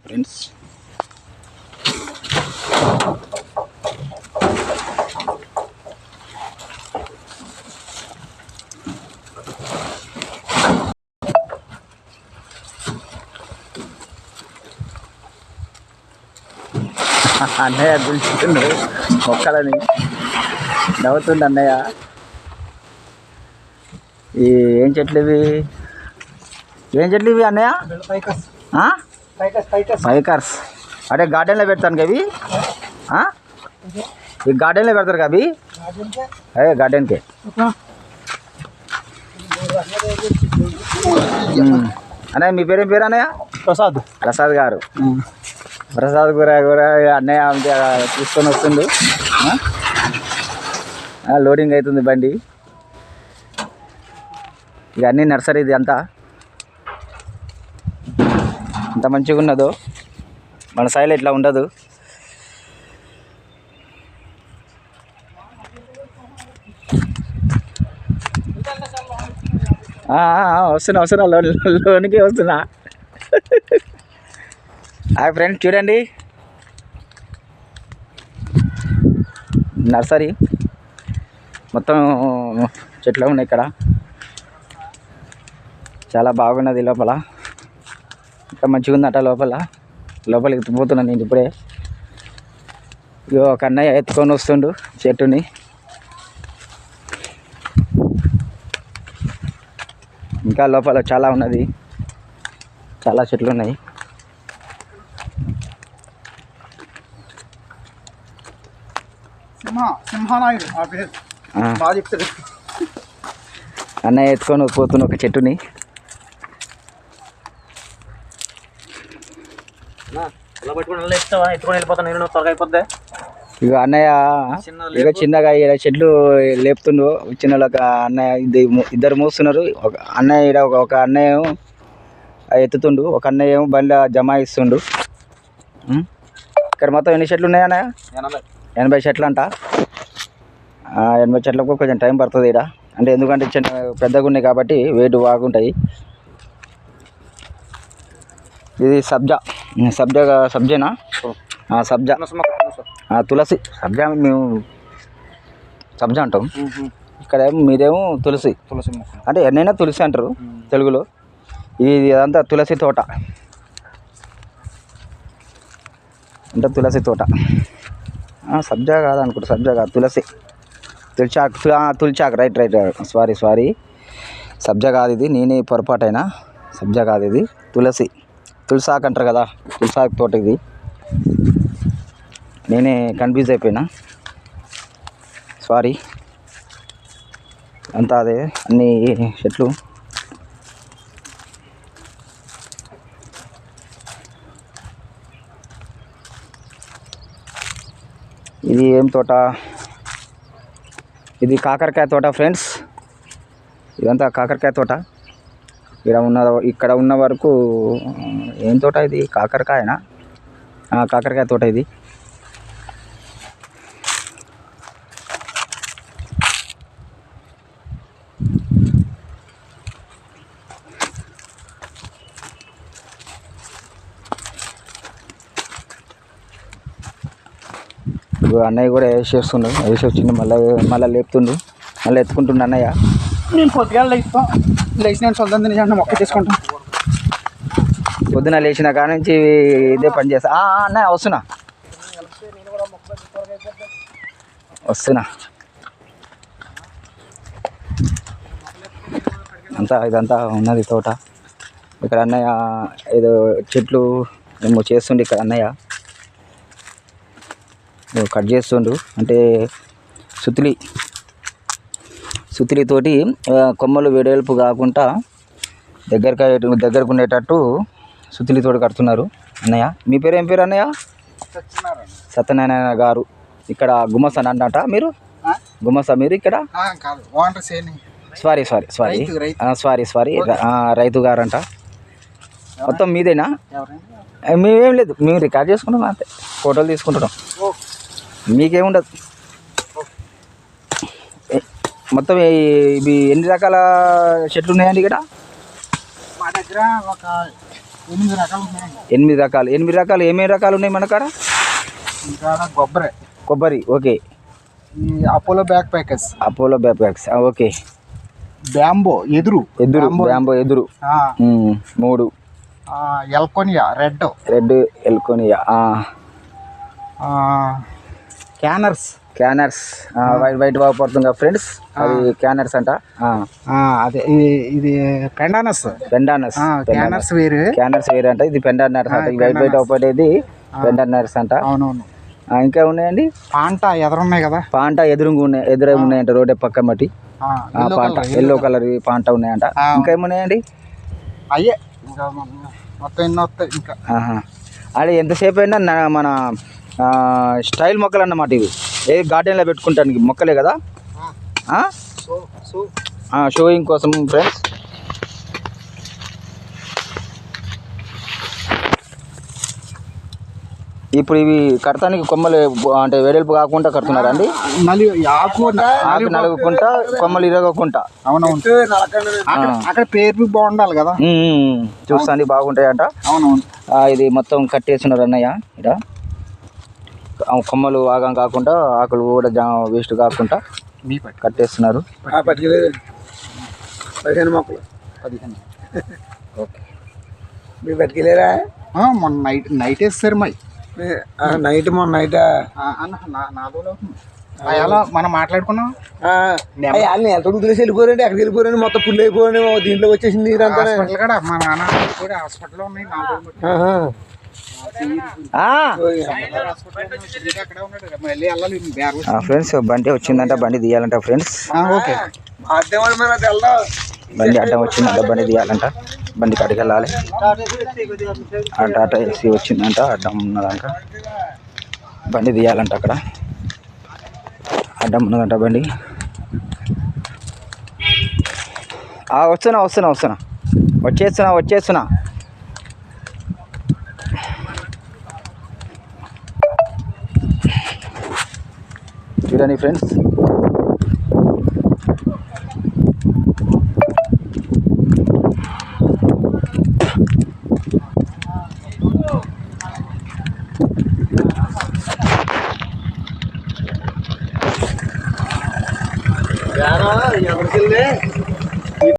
Friends అన్నయ్య పిలుచుతుండు మొక్కలని నవ్వుతుండు అన్నయ్య. ఈ ఏం చెట్లు ఇవి అన్నయ్య? ఫైకర్స్ అంటే గార్డెన్లో పెడతాను అవి. ఈ గార్డెన్లో పెడతారు కదా అవి? అదే గార్డెన్కే. అన్నయ్య మీ పేరేం పేరు అన్నయ్య? ప్రసాద్ గారు. ప్రసాద్ కూడా అన్నయ్య తీసుకొని వస్తుండు. లోడింగ్ అవుతుంది బండి. ఇక అన్నీ నర్సరీ. ఇది అంతా ఎంత మంచిగా ఉన్నదో మన సైడ్ ఇట్లా ఉండదు. వస్తున్నా లోనికి వస్తున్నా. హాయ్ ఫ్రెండ్స్, చూడండి నర్సరీ మొత్తం చెట్లు ఉన్నాయి ఇక్కడ. చాలా బాగున్నది. లోపల ఇంకా మంచిగా ఉందట. లోపలికి పోతున్నాను నేను ఇప్పుడే. ఇగో ఒక అన్నయ్య ఎత్తుకొని వస్తుండు చెట్టుని. ఇంకా లోపల చాలా ఉన్నది, చాలా చెట్లు ఉన్నాయి. అన్నయ్య ఎత్తుకొని పోతున్న ఒక చెట్టుని. ఇక అన్నయ్య ఇక చిన్నగా చెట్లు లేపుతుండు. చిన్న అన్నయ్య ఇద్దరు మోస్తున్నారు. ఒక అన్నయ్య ఒక అన్నయ్య ఎత్తుతుండు, ఒక అన్నయ్య ఏమో బండి జమాయిస్తుండు. ఇక్కడ మొత్తం ఎన్ని చెట్లు ఉన్నాయి అన్నయ్య? 80 చెట్లు అంట. 80 చెట్లకు కొంచెం టైం పడుతుంది ఇక్కడ. అంటే ఎందుకంటే చిన్న పెద్దగా ఉన్నాయి కాబట్టి వెయిట్ బాగుంటాయి. ఇది సబ్జేనా? సబ్జా, తులసి. సబ్జా మేము సబ్జా అంటాం. ఇక్కడ మీరేమో తులసి అంటే ఎన్నైనా తులసి అంటారు తెలుగులో. ఇది అదంతా తులసి తోట అంటే తులసి తోట. సబ్జా కాదనుకుంటా, సబ్జా కాదు, తులచాకు. రైట్. సారీ, సబ్జా కాదు ఇది. నేనే పొరపాటైనా. సబ్జా కాదు ఇది, తులసాకు అంటారు కదా, తులసాకు తోట ఇది. నేనే కన్ఫ్యూజ్ అయిపోయినా, సారీ. అంతా అదే అన్ని చెట్లు. ఇది ఏం తోట? ఇది కాకరకాయ తోట ఫ్రెండ్స్. ఇదంతా కాకరకాయ తోట. ఇక్కడ ఉన్న వరకు ఏం తోట ఇది? కాకరకాయనా? కాకరకాయ తోట ఇది. అన్నయ్య కూడా వేసి వచ్చిండు. మళ్ళీ లేపుతుండు, మళ్ళీ ఎత్తుకుంటుండు అన్నయ్య. నేను పొద్దుగా లేచిన సొంతం తిని మొక్క తీసుకుంటాను. పొద్దున లేచిన కాడ నుంచి ఇదే పని చేస్తా. అన్నయ్య వస్తున్నా. ఇదంతా ఉన్నది తోట. ఇక్కడ అన్నయ్య ఏదో చెట్లు ఏమో చేస్తుండే. ఇక్కడ అన్నయ్య కట్ చేస్తుండు. అంటే సుత్తిలితోటి కొమ్మలు వెడల్పు కాకుండా దగ్గరకు ఉండేటట్టు సుత్తిలితోటి కడుతున్నారు అన్నయ్య. మీ పేరు ఏం పేరు అన్నయ్య? సత్యనారాయణ గారు. ఇక్కడ గుమస్తా అంట మీరు? గుమస్తా మీరు ఇక్కడ? సారీ, రైతు గారు అంట. మొత్తం మీదేనా? మేమేం లేదు, మేము రికార్డ్ చేసుకుంటాం అంతే, ఫోటోలు తీసుకుంటున్నాం. మీకేముండదు. మొత్తం ఇవి ఎన్ని రకాల చెట్లు ఉన్నాయండి ఇక్కడ? మా దగ్గర ఒక 8 రకాలు ఉన్నాయండి. 8 రకాలు. 8 రకాలు ఏమేమి రకాలు ఉన్నాయి మన కాడ? ఇంకా కొబ్బరి, కొబ్బరి, ఓకే. ఈ Apollo back packers, Apollo back packs, okay. Bamboo ఎదురు, బ్యాంబో ఎదురు 3. ఎల్కోనియా రెడ్ ఎల్కోనియా, క్యానర్స్ వైట్ బాగా పడుతుంది కదా ఫ్రెండ్స్, అది క్యానర్స్ అంట. అదే ఇది పెండానస్ క్యానర్స్ వేరు అంట, ఇది పెండానర్స్ అంట. వైట్ పడేది పెండానర్స్ అంట. అవునవును. ఇంకా ఉన్నాయండి. పాంటా ఎదురున్నాయి కదా, పాంటా ఎదురుగా ఉన్నాయంట, రోడ్డు పక్క మట్టి. పాంటా ఎల్లో కలర్ పాంటా ఉన్నాయంట. ఇంకా ఏమున్నాయండి? అయ్యే ఇంకా మొత్తం ఎన్నో వస్తాయి ఇంకా. అది ఎంతసేపు అయినా మన స్టైల్ మొక్కలు అన్నమాట ఇవి. ఏ గార్డెన్లో పెట్టుకుంటానికి మొక్కలే కదా, షోయింగ్ కోసం ఫ్రెండ్స్. ఇప్పుడు ఇవి కడతానికి కొమ్మలు అంటే వెడల్పు కాకుండా కడుతున్నారా అండి? మళ్ళీ ఆకు నలుగుకుంటా, కొమ్మలు ఇరగకుండా. అవునవును. అక్కడ పేరు బాగుండాలి కదా, చూస్తానికి బాగుంటాయంట. అవునవును. ఇది మొత్తం కట్టేస్తున్నారు అన్నయ్య. ఇక్కడ కొమ్మలు ఆగం కాకుండా, ఆకులు కూడా వేస్ట్ కాకుండా కట్టేస్తున్నారు. 15 మొక్కలు. ఓకే. మీరు పట్టుకెళ్ళారా? మొన్న నైట్ వేస్తారు. మొన్న నైట్ అలా మనం మాట్లాడుకున్నాం. తెలిసి వెళ్ళిపోరండి, ఎక్కడికి వెళ్ళిపోరండి, మొత్తం ఫుల్ అయిపోయి దీంట్లో వచ్చేసింది. హాస్పిటల్ మా నాన్న కూడా హాస్పిటల్లో ఉన్నాయి. ఫ్రెండ్స్ బండి వచ్చిందంట, బండి తీయాలంట ఫ్రెండ్స్. ఓకే. బండి అడ్డం వచ్చిందంట, బండి తీయాలంట. బండి కాడికి వెళ్ళాలి. టాటా ఏసీ వచ్చిందంట, అడ్డం ఉన్నదంట, బండి తీయాలంట. అక్కడ అడ్డం ఉన్నదంట బండి. వచ్చేస్తున్నా. చూడండి ఫ్రెండ్స్, ఎవరికి